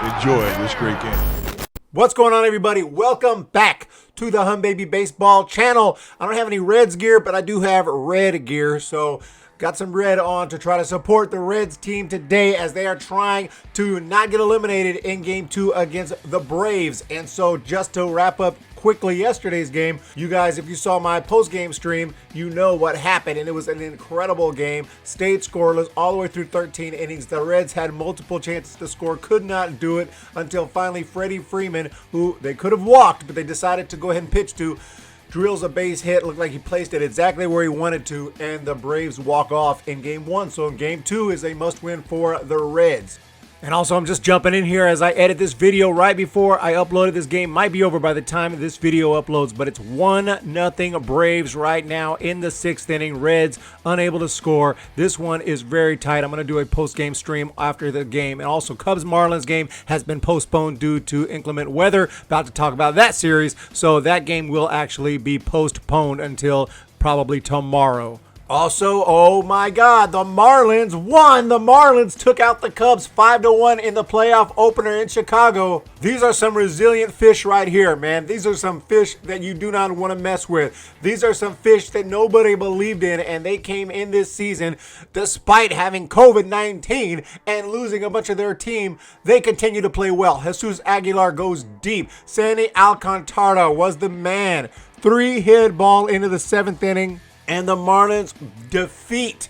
Enjoy this great game. What's going on, everybody? Welcome back to the Hum Baby Baseball channel. I don't have any Reds gear, but I do have red gear, so got some red on to try to support the Reds team today as they are trying to not get eliminated in Game 2 against the Braves. And so just to wrap up quickly yesterday's game, you guys, if you saw my post-game stream, you know what happened, and it was an incredible game. Stayed scoreless all the way through 13 innings. The Reds had multiple chances to score, could not do it until finally Freddie Freeman, who they could have walked, but they decided to go ahead and pitch to, drills a base hit. Looked like he placed it exactly where he wanted to, and the Braves walk off in Game 1. So Game 2 is a must-win for the Reds. And also, I'm just jumping in here as I edit this video right before I uploaded. This game might be over by the time this video uploads, but it's 1-0 Braves right now in the 6th inning. Reds unable to score. This one is very tight. I'm going to do a post-game stream after the game. And also, Cubs-Marlins game has been postponed due to inclement weather. About to talk about that series, so that game will actually be postponed until probably tomorrow. Also, oh my God, the Marlins won. The Marlins took out the Cubs 5-1 in the playoff opener in Chicago. These are some resilient fish right here, man. These are some fish that you do not want to mess with. These are some fish that nobody believed in, and they came in this season despite having COVID-19 and losing a bunch of their team. They continue to play well. Jesus Aguilar goes deep. Sandy Alcantara was the man. 3-hit ball into the 7th inning. And the Marlins defeat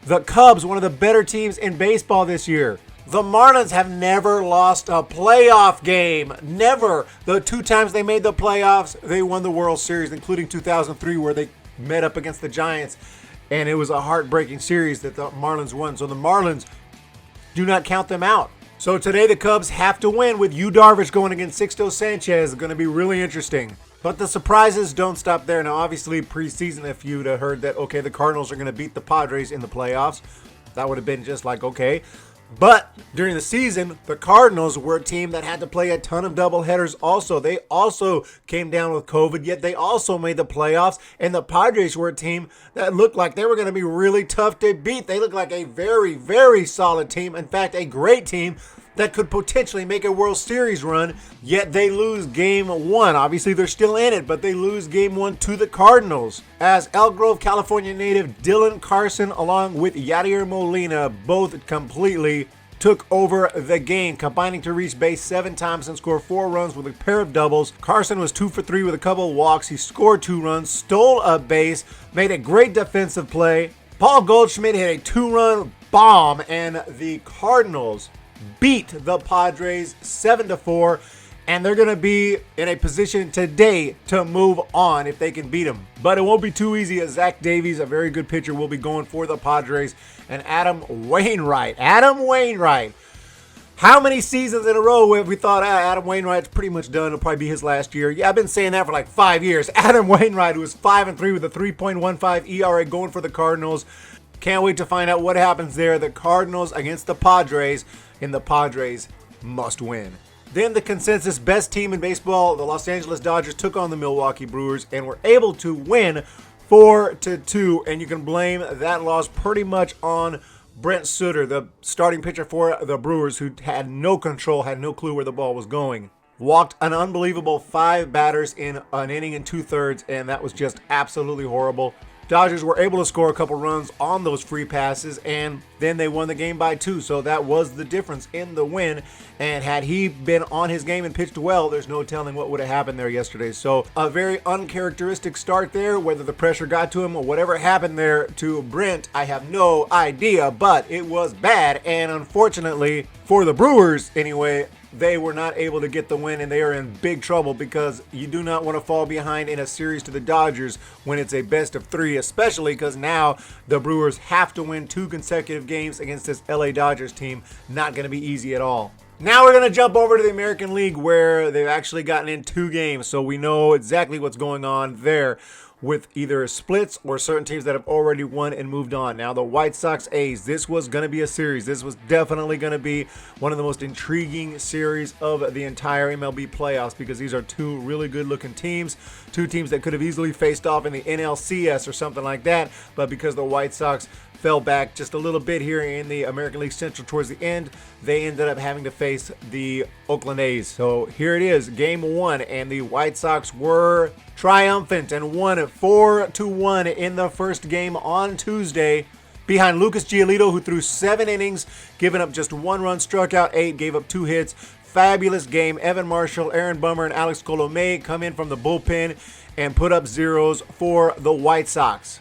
the Cubs, one of the better teams in baseball this year. The Marlins have never lost a playoff game. Never. The 2 times they made the playoffs, they won the World Series, including 2003, where they met up against the Giants. And it was a heartbreaking series that the Marlins won. So the Marlins, do not count them out. So today the Cubs have to win with Yu Darvish going against Sixto Sanchez. It's going to be really interesting. But the surprises don't stop there. Now, obviously, preseason, if you'd have heard that, okay, the Cardinals are going to beat the Padres in the playoffs, that would have been just like, okay. But during the season, the Cardinals were a team that had to play a ton of doubleheaders also. They also came down with COVID, yet they also made the playoffs. And the Padres were a team that looked like they were going to be really tough to beat. They looked like a very, very solid team. In fact, a great team that could potentially make a World Series run, yet they lose Game 1. Obviously, they're still in it, but they lose Game 1 to the Cardinals. As Elk Grove, California native Dylan Carson, along with Yadier Molina, both completely took over the game, combining to reach base 7 times and score 4 runs with a pair of doubles. Carson was 2 for 3 with a couple of walks. He scored 2 runs, stole a base, made a great defensive play. Paul Goldschmidt hit a 2-run bomb, and the Cardinals beat the Padres 7-4, and they're going to be in a position today to move on if they can beat them. But it won't be too easy, as Zach Davies, a very good pitcher, will be going for the Padres, and Adam Wainwright. How many seasons in a row have we thought, Adam Wainwright's pretty much done, it'll probably be his last year? Yeah, I've been saying that for like 5 years. Adam Wainwright, who is 5-3 with a 3.15 ERA going for the Cardinals. Can't wait to find out what happens there. The Cardinals against the Padres, and the Padres must win. Then the consensus best team in baseball, the Los Angeles Dodgers, took on the Milwaukee Brewers and were able to win 4-2. And you can blame that loss pretty much on Brent Sutter, the starting pitcher for the Brewers, who had no control, had no clue where the ball was going. Walked an unbelievable 5 batters in an inning and 2/3, and that was just absolutely horrible. Dodgers were able to score a couple runs on those free passes, and then they won the game by 2. So that was the difference in the win. And had he been on his game and pitched well, there's no telling what would have happened there yesterday. So a very uncharacteristic start there. Whether the pressure got to him or whatever happened there to Brent, I have no idea. But it was bad. And unfortunately, for the Brewers anyway, they were not able to get the win, and they are in big trouble because you do not want to fall behind in a series to the Dodgers when it's a best of 3, especially because now the Brewers have to win 2 consecutive games against this LA Dodgers team. Not going to be easy at all. Now we're going to jump over to the American League, where they've actually gotten in 2 games, so we know exactly what's going on there. with either splits or certain teams that have already won and moved on. Now, the White Sox A's, this was going to be a series. This was definitely going to be one of the most intriguing series of the entire MLB playoffs, because these are two really good-looking teams, two teams that could have easily faced off in the NLCS or something like that, but because the White Sox fell back just a little bit here in the American League Central towards the end. They ended up having to face the Oakland A's. So here it is, game 1, and the White Sox were triumphant and won 4-1 in the first game on Tuesday behind Lucas Giolito, who threw 7 innings, giving up just 1 run, struck out 8, gave up 2 hits. Fabulous game. Evan Marshall, Aaron Bummer, and Alex Colomé come in from the bullpen and put up zeros for the White Sox.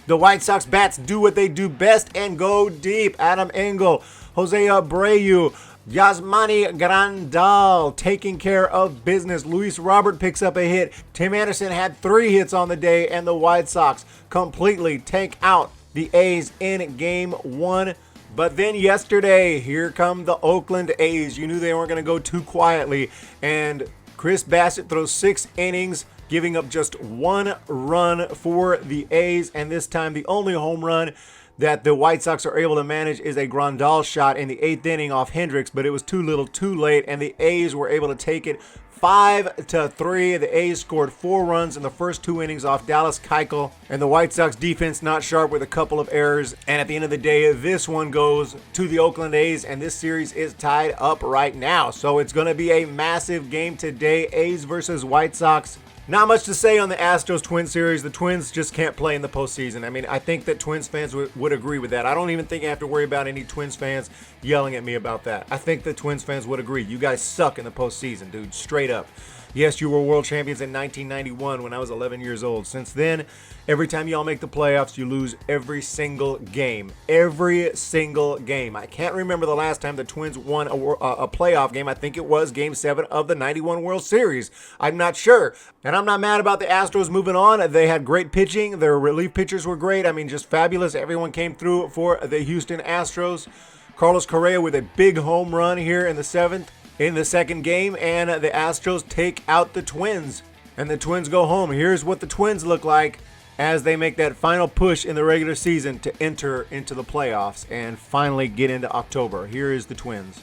The White Sox bats do what they do best and go deep. Adam Engel, Jose Abreu, Yasmani Grandal taking care of business. Luis Robert picks up a hit. Tim Anderson had 3 hits on the day, and the White Sox completely take out the A's in game 1. But then yesterday, here come the Oakland A's. You knew they weren't going to go too quietly. And Chris Bassett throws 6 innings, giving up just 1 run for the A's. And this time, the only home run that the White Sox are able to manage is a Grandal shot in the 8th inning off Hendricks. But it was too little too late, and the A's were able to take it 5-3. The A's scored 4 runs in the first 2 innings off Dallas Keuchel, and the White Sox defense not sharp with a couple of errors. And at the end of the day, this one goes to the Oakland A's, and this series is tied up right now. So it's going to be a massive game today, A's versus White Sox. Not much to say on the Astros-Twins series. The Twins just can't play in the postseason. I mean, I think that Twins fans would agree with that. I don't even think I have to worry about any Twins fans yelling at me about that. I think the Twins fans would agree. You guys suck in the postseason, dude. Straight up. Yes, you were world champions in 1991 when I was 11 years old. Since then, every time y'all make the playoffs, you lose every single game. Every single game. I can't remember the last time the Twins won a playoff game. I think it was Game 7 of the 91 World Series. I'm not sure. And I'm not mad about the Astros moving on. They had great pitching. Their relief pitchers were great. I mean, just fabulous. Everyone came through for the Houston Astros. Carlos Correa with a big home run here in the 7th. In the second game, and the Astros take out the Twins, and the Twins go home. Here's what the Twins look like as they make that final push in the regular season to enter into the playoffs and finally get into October. Here is the Twins.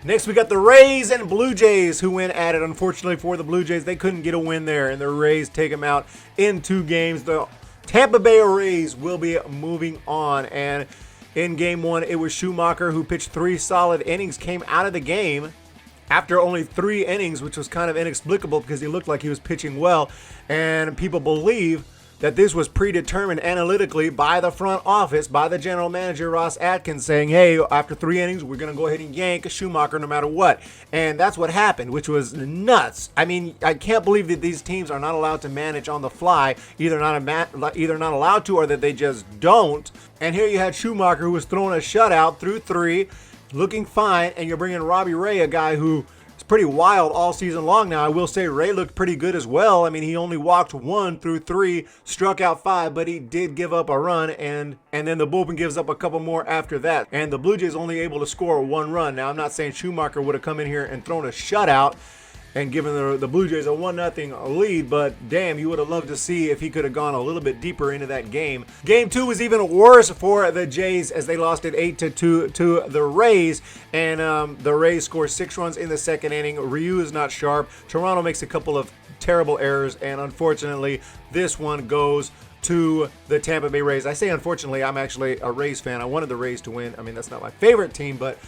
Next, we got the Rays and Blue Jays who went at it. Unfortunately for the Blue Jays, they couldn't get a win there, and the Rays take them out in 2 games. The Tampa Bay Rays will be moving on, and in game 1, it was Schumacher who pitched 3 solid innings, came out of the game after only 3 innings, which was kind of inexplicable because he looked like he was pitching well. And people believe that this was predetermined analytically by the front office, by the general manager, Ross Atkins, saying, hey, after 3 innings, we're going to go ahead and yank Schumacher no matter what. And that's what happened, which was nuts. I mean, I can't believe that these teams are not allowed to manage on the fly, either not allowed to or that they just don't. And here you had Schumacher, who was throwing a shutout through 3, looking fine, and you're bringing Robbie Ray, a guy who is pretty wild all season long now. I will say Ray looked pretty good as well. I mean, he only walked 1 through 3, struck out 5, but he did give up a run, and then the bullpen gives up a couple more after that. And the Blue Jays only able to score 1 run. Now, I'm not saying Schumacher would have come in here and thrown a shutout and given the Blue Jays a 1-0 lead, but damn, you would have loved to see if he could have gone a little bit deeper into that game. Game 2 was even worse for the Jays as they lost it 8-2 to the Rays, and the Rays score 6 runs in the second inning. Ryu is not sharp. Toronto makes a couple of terrible errors, and unfortunately, this one goes to the Tampa Bay Rays. I say unfortunately, I'm actually a Rays fan. I wanted the Rays to win. I mean, that's not my favorite team, but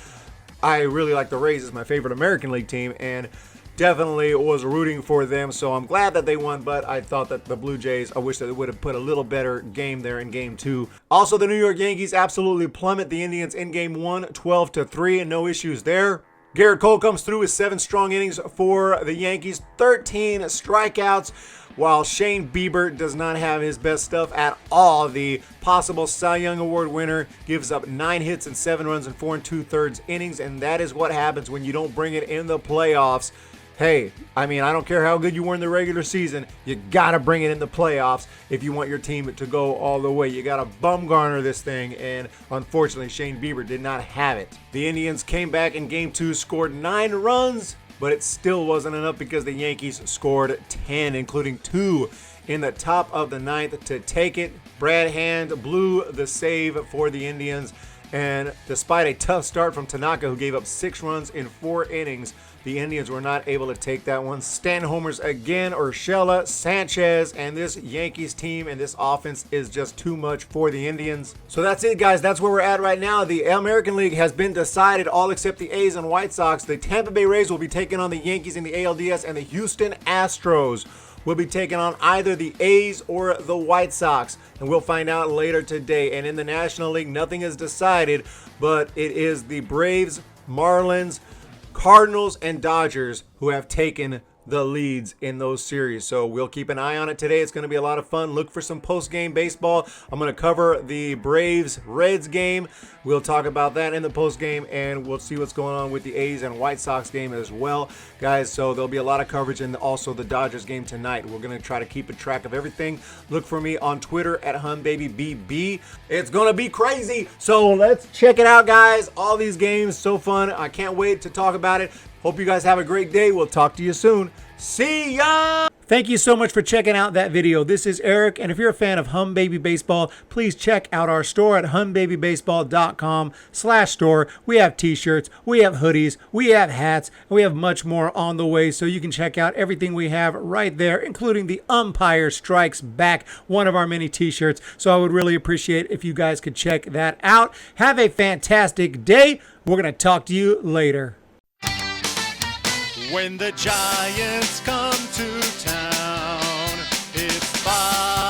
I really like the Rays as my favorite American League team, and definitely was rooting for them, so I'm glad that they won, but I thought that the Blue Jays, I wish that they would have put a little better game there in game 2. Also, the New York Yankees absolutely plummet the Indians in game 1, 12-3, and no issues there. Garrett Cole comes through with 7 strong innings for the Yankees, 13 strikeouts, while Shane Bieber does not have his best stuff at all. The possible Cy Young Award winner gives up 9 hits and 7 runs in 4 2/3 innings, and that is what happens when you don't bring it in the playoffs. Hey, I mean, I don't care how good you were in the regular season. You got to bring it in the playoffs if you want your team to go all the way. You got to Bumgarner this thing, and unfortunately, Shane Bieber did not have it. The Indians came back in Game 2, scored 9 runs, but it still wasn't enough because the Yankees scored 10, including 2 in the top of the 9th to take it. Brad Hand blew the save for the Indians, And despite a tough start from Tanaka, who gave up 6 runs in 4 innings, the Indians were not able to take that one. Stan homers again, Urshela, Sanchez, and this Yankees team and this offense is just too much for the Indians. So that's it, guys. That's where we're at right now. The American League has been decided, all except the A's and White Sox. The Tampa Bay Rays will be taking on the Yankees in the ALDS, and the Houston Astros will be taking on either the A's or the White Sox, and we'll find out later today. And in the National League, nothing is decided, but it is the Braves, Marlins, Cardinals, and Dodgers who have taken the leads in those series. So we'll keep an eye on it today. It's going to be a lot of fun. Look for some post-game baseball. I'm going to cover the Braves-Reds game. We'll talk about that in the post-game, and we'll see what's going on with the A's and White Sox game as well, guys. So there'll be a lot of coverage, and also the Dodgers game tonight. We're going to try to keep a track of everything. Look for me on Twitter at HunBabyBB. It's going to be crazy. So let's check it out, guys. All these games, so fun. I can't wait to talk about it. Hope you guys have a great day. We'll talk to you soon. See ya! Thank you so much for checking out that video. This is Eric, and if you're a fan of Hum Baby Baseball, please check out our store at humbabybaseball.com/store. We have t-shirts, we have hoodies, we have hats, and we have much more on the way, so you can check out everything we have right there, including the Umpire Strikes Back, one of our many t-shirts. So I would really appreciate if you guys could check that out. Have a fantastic day. We're going to talk to you later. When the Giants come to town, it's 5